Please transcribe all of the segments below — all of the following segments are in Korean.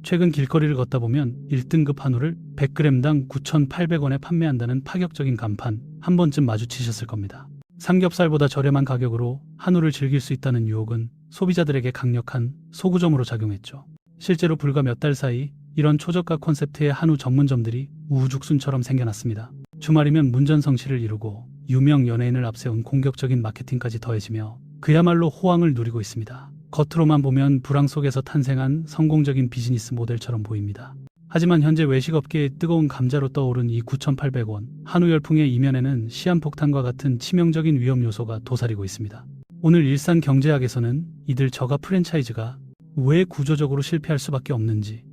최근 길거리를 걷다 보면 1등급 한우를 100g당 9,800원에 판매한다는 파격적인 간판 한 번쯤 마주치셨을 겁니다. 삼겹살보다 저렴한 가격으로 한우를 즐길 수 있다는 유혹은 소비자들에게 강력한 소구점으로 작용했죠. 실제로 불과 몇 달 사이 이런 초저가 콘셉트의 한우 전문점들이 우후죽순처럼 생겨났습니다. 주말이면 문전성시를 이루고 유명 연예인을 앞세운 공격적인 마케팅까지 더해지며 그야말로 호황을 누리고 있습니다. 겉으로만 보면 불황 속에서 탄생한 성공적인 비즈니스 모델처럼 보입니다. 하지만 현재 외식업계의 뜨거운 감자로 떠오른 이 9,800원 한우 열풍의 이면에는 시한폭탄과 같은 치명적인 위험 요소가 도사리고 있습니다. 오늘 일산 경제학에서는 이들 저가 프랜차이즈가 왜 구조적으로 실패할 수밖에 없는지,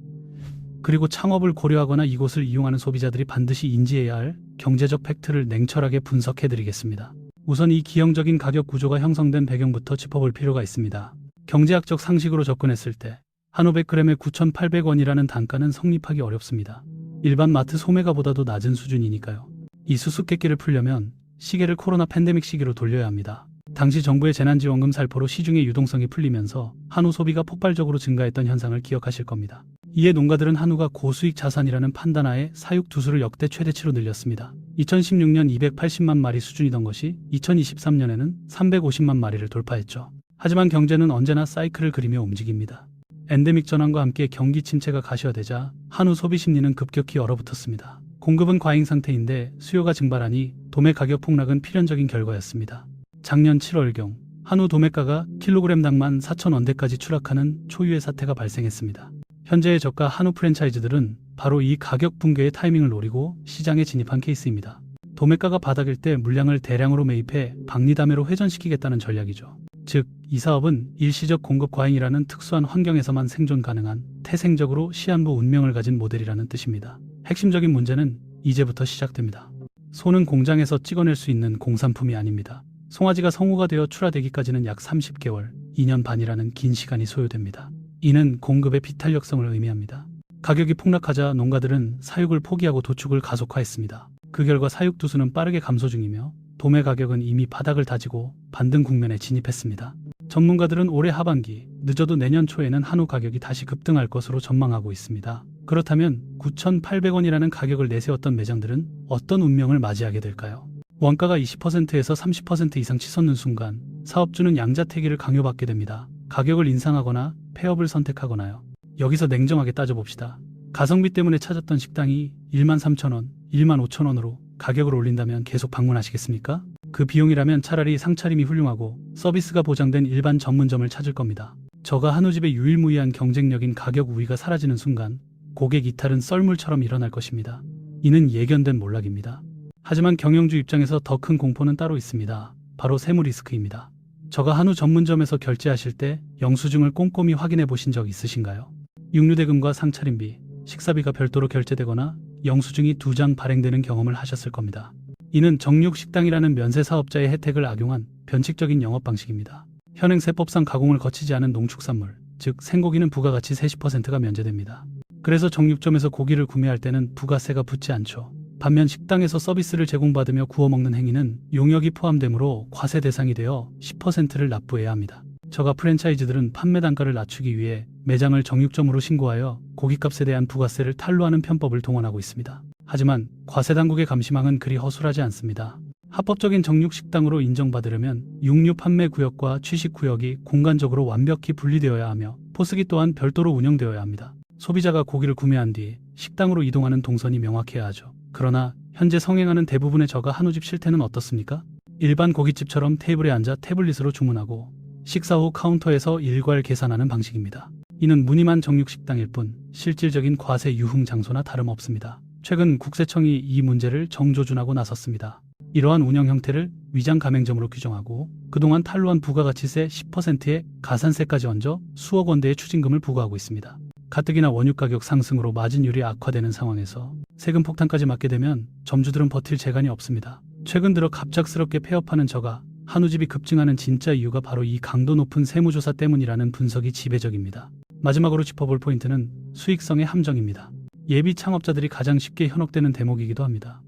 그리고 창업을 고려하거나 이곳을 이용하는 소비자들이 반드시 인지해야 할 경제적 팩트를 냉철하게 분석해드리겠습니다. 우선 이 기형적인 가격 구조가 형성된 배경부터 짚어볼 필요가 있습니다. 경제학적 상식으로 접근했을 때 한우 100g에 9,800원이라는 단가는 성립하기 어렵습니다. 일반 마트 소매가보다도 낮은 수준이니까요. 이 수수께끼를 풀려면 시계를 코로나 팬데믹 시기로 돌려야 합니다. 당시 정부의 재난지원금 살포로 시중의 유동성이 풀리면서 한우 소비가 폭발적으로 증가했던 현상을 기억하실 겁니다. 이에 농가들은 한우가 고수익 자산이라는 판단하에 사육 두수를 역대 최대치로 늘렸습니다. 2016년 280만 마리 수준이던 것이 2023년에는 350만 마리를 돌파했죠. 하지만 경제는 언제나 사이클을 그리며 움직입니다. 엔데믹 전환과 함께 경기 침체가 가시화되자 한우 소비 심리는 급격히 얼어붙었습니다. 공급은 과잉 상태인데 수요가 증발하니 도매 가격 폭락은 필연적인 결과였습니다. 작년 7월경 한우 도매가가 킬로그램당만 4,000원대까지 추락하는 초유의 사태가 발생했습니다. 현재의 저가 한우 프랜차이즈들은 바로 이 가격 붕괴의 타이밍을 노리고 시장에 진입한 케이스입니다. 도매가가 바닥일 때 물량을 대량으로 매입해 박리담회로 회전시키겠다는 전략이죠. 즉, 이 사업은 일시적 공급 과잉이라는 특수한 환경에서만 생존 가능한 태생적으로 시한부 운명을 가진 모델이라는 뜻입니다. 핵심적인 문제는 이제부터 시작됩니다. 소는 공장에서 찍어낼 수 있는 공산품이 아닙니다. 송아지가 성우가 되어 출하되기까지는 약 30개월, 2년 반이라는 긴 시간이 소요됩니다. 이는 공급의 비탄력성을 의미합니다. 가격이 폭락하자 농가들은 사육을 포기하고 도축을 가속화했습니다. 그 결과 사육 두수는 빠르게 감소 중이며 도매 가격은 이미 바닥을 다지고 반등 국면에 진입했습니다. 전문가들은 올해 하반기, 늦어도 내년 초에는 한우 가격이 다시 급등할 것으로 전망하고 있습니다. 그렇다면 9,800원이라는 가격을 내세웠던 매장들은 어떤 운명을 맞이하게 될까요? 원가가 20%에서 30% 이상 치솟는 순간 사업주는 양자택일을 강요받게 됩니다. 가격을 인상하거나 폐업을 선택하거나요. 여기서 냉정하게 따져봅시다. 가성비 때문에 찾았던 식당이 13,000원, 15,000원으로 가격을 올린다면 계속 방문하시겠습니까? 그 비용이라면 차라리 상차림이 훌륭하고 서비스가 보장된 일반 전문점을 찾을 겁니다. 저가 한우집의 유일무이한 경쟁력인 가격 우위가 사라지는 순간 고객 이탈은 썰물처럼 일어날 것입니다. 이는 예견된 몰락입니다. 하지만 경영주 입장에서 더 큰 공포는 따로 있습니다. 바로 세무 리스크입니다. 저가 한우 전문점에서 결제하실 때 영수증을 꼼꼼히 확인해 보신 적 있으신가요? 육류대금과 상차림비, 식사비가 별도로 결제되거나 영수증이 2장 발행되는 경험을 하셨을 겁니다. 이는 정육식당이라는 면세사업자의 혜택을 악용한 변칙적인 영업 방식입니다. 현행 세법상 가공을 거치지 않은 농축산물, 즉 생고기는 부가가치 30%가 면제됩니다. 그래서 정육점에서 고기를 구매할 때는 부가세가 붙지 않죠. 반면 식당에서 서비스를 제공받으며 구워 먹는 행위는 용역이 포함되므로 과세 대상이 되어 10%를 납부해야 합니다. 저가 프랜차이즈들은 판매 단가를 낮추기 위해 매장을 정육점으로 신고하여 고깃값에 대한 부가세를 탈루하는 편법을 동원하고 있습니다. 하지만 과세 당국의 감시망은 그리 허술하지 않습니다. 합법적인 정육식당으로 인정받으려면 육류 판매 구역과 취식 구역이 공간적으로 완벽히 분리되어야 하며 포스기 또한 별도로 운영되어야 합니다. 소비자가 고기를 구매한 뒤 식당으로 이동하는 동선이 명확해야 하죠. 그러나 현재 성행하는 대부분의 저가 한우집 실태는 어떻습니까? 일반 고깃집처럼 테이블에 앉아 태블릿으로 주문하고 식사 후 카운터에서 일괄 계산하는 방식입니다. 이는 무늬만 정육식당일 뿐 실질적인 과세 유흥 장소나 다름없습니다. 최근 국세청이 이 문제를 정조준하고 나섰습니다. 이러한 운영 형태를 위장 가맹점으로 규정하고 그동안 탈루한 부가가치세 10%의 가산세까지 얹어 수억 원대의 추징금을 부과하고 있습니다. 가뜩이나 원유 가격 상승으로 마진율이 악화되는 상황에서 세금 폭탄까지 맞게 되면 점주들은 버틸 재간이 없습니다. 최근 들어 갑작스럽게 폐업하는 저가 한우집이 급증하는 진짜 이유가 바로 이 강도 높은 세무조사 때문이라는 분석이 지배적입니다. 마지막으로 짚어볼 포인트는 수익성의 함정입니다. 예비 창업자들이 가장 쉽게 현혹되는 대목이기도 합니다.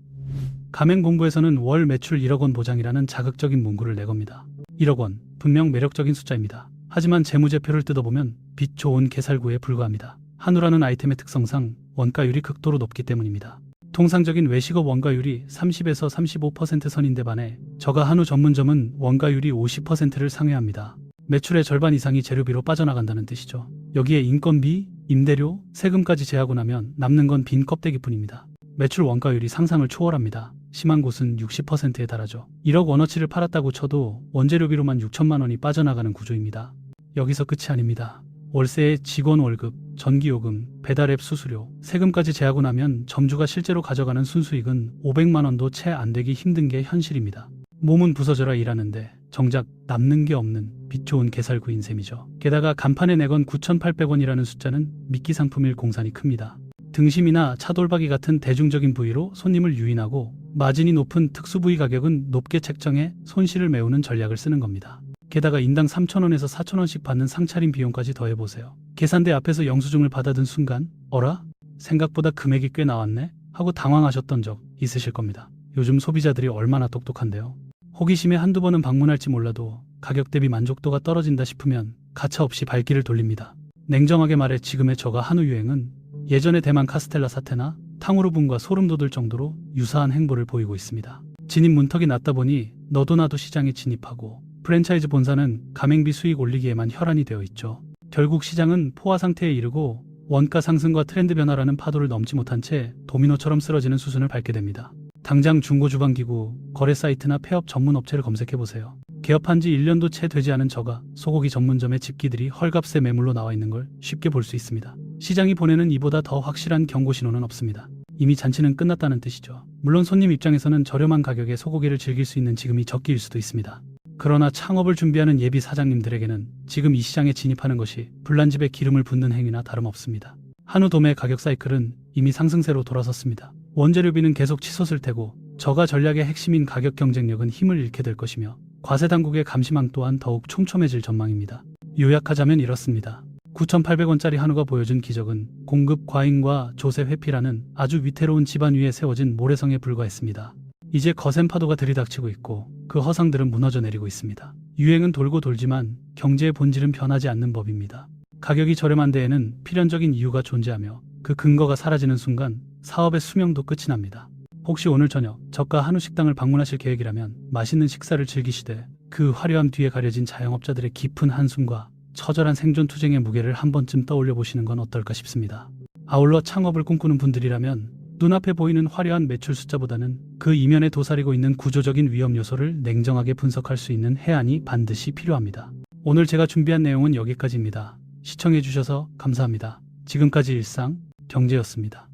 가맹본부에서는 월 매출 1억 원 보장이라는 자극적인 문구를 내겁니다. 1억 원, 분명 매력적인 숫자입니다. 하지만 재무제표를 뜯어보면 빛 좋은 개살구에 불과합니다. 한우라는 아이템의 특성상 원가율이 극도로 높기 때문입니다. 통상적인 외식업 원가율이 30에서 35% 선인데 반해 저가 한우 전문점은 원가율이 50%를 상회합니다. 매출의 절반 이상이 재료비로 빠져나간다는 뜻이죠. 여기에 인건비, 임대료, 세금까지 제하고 나면 남는 건 빈 껍데기뿐입니다. 매출 원가율이 상상을 초월합니다. 심한 곳은 60%에 달하죠. 1억 원어치를 팔았다고 쳐도 원재료비로만 6천만 원이 빠져나가는 구조입니다. 여기서 끝이 아닙니다. 월세에 직원 월급, 전기요금, 배달앱 수수료, 세금까지 제하고 나면 점주가 실제로 가져가는 순수익은 500만 원도 채 안 되기 힘든 게 현실입니다. 몸은 부서져라 일하는데 정작 남는 게 없는 빛 좋은 개살구인 셈이죠. 게다가 간판에 내건 9,800원이라는 숫자는 미끼 상품일 공산이 큽니다. 등심이나 차돌박이 같은 대중적인 부위로 손님을 유인하고 마진이 높은 특수 부위 가격은 높게 책정해 손실을 메우는 전략을 쓰는 겁니다. 게다가 인당 3,000원에서 4,000원씩 받는 상차림 비용까지 더해보세요. 계산대 앞에서 영수증을 받아든 순간 어라? 생각보다 금액이 꽤 나왔네? 하고 당황하셨던 적 있으실 겁니다. 요즘 소비자들이 얼마나 똑똑한데요. 호기심에 한두 번은 방문할지 몰라도 가격 대비 만족도가 떨어진다 싶으면 가차없이 발길을 돌립니다. 냉정하게 말해 지금의 저가 한우 유행은 예전의 대만 카스텔라 사태나 탕후루 붐과 소름 돋을 정도로 유사한 행보를 보이고 있습니다. 진입 문턱이 낮다 보니 너도 나도 시장에 진입하고 프랜차이즈 본사는 가맹비 수익 올리기에만 혈안이 되어 있죠. 결국 시장은 포화 상태에 이르고 원가 상승과 트렌드 변화라는 파도를 넘지 못한 채 도미노처럼 쓰러지는 수순을 밟게 됩니다. 당장 중고주방기구, 거래 사이트나 폐업 전문 업체를 검색해보세요. 개업한 지 1년도 채 되지 않은 저가 소고기 전문점의 집기들이 헐값에 매물로 나와 있는 걸 쉽게 볼 수 있습니다. 시장이 보내는 이보다 더 확실한 경고 신호는 없습니다. 이미 잔치는 끝났다는 뜻이죠. 물론 손님 입장에서는 저렴한 가격에 소고기를 즐길 수 있는 지금이 적기일 수도 있습니다. 그러나 창업을 준비하는 예비 사장님들에게는 지금 이 시장에 진입하는 것이 불난집에 기름을 붓는 행위나 다름없습니다. 한우 도매 가격 사이클은 이미 상승세로 돌아섰습니다. 원재료비는 계속 치솟을 테고 저가 전략의 핵심인 가격 경쟁력은 힘을 잃게 될 것이며 과세 당국의 감시망 또한 더욱 촘촘해질 전망입니다. 요약하자면 이렇습니다. 9,800원짜리 한우가 보여준 기적은 공급 과잉과 조세 회피라는 아주 위태로운 집안 위에 세워진 모래성에 불과했습니다. 이제 거센 파도가 들이닥치고 있고 그 허상들은 무너져 내리고 있습니다. 유행은 돌고 돌지만 경제의 본질은 변하지 않는 법입니다. 가격이 저렴한 데에는 필연적인 이유가 존재하며 그 근거가 사라지는 순간 사업의 수명도 끝이 납니다. 혹시 오늘 저녁 저가 한우 식당을 방문하실 계획이라면 맛있는 식사를 즐기시되 그 화려함 뒤에 가려진 자영업자들의 깊은 한숨과 처절한 생존 투쟁의 무게를 한 번쯤 떠올려 보시는 건 어떨까 싶습니다. 아울러 창업을 꿈꾸는 분들이라면 눈앞에 보이는 화려한 매출 숫자보다는 그 이면에 도사리고 있는 구조적인 위험 요소를 냉정하게 분석할 수 있는 해안이 반드시 필요합니다. 오늘 제가 준비한 내용은 여기까지입니다. 시청해주셔서 감사합니다. 지금까지 일상 경제였습니다.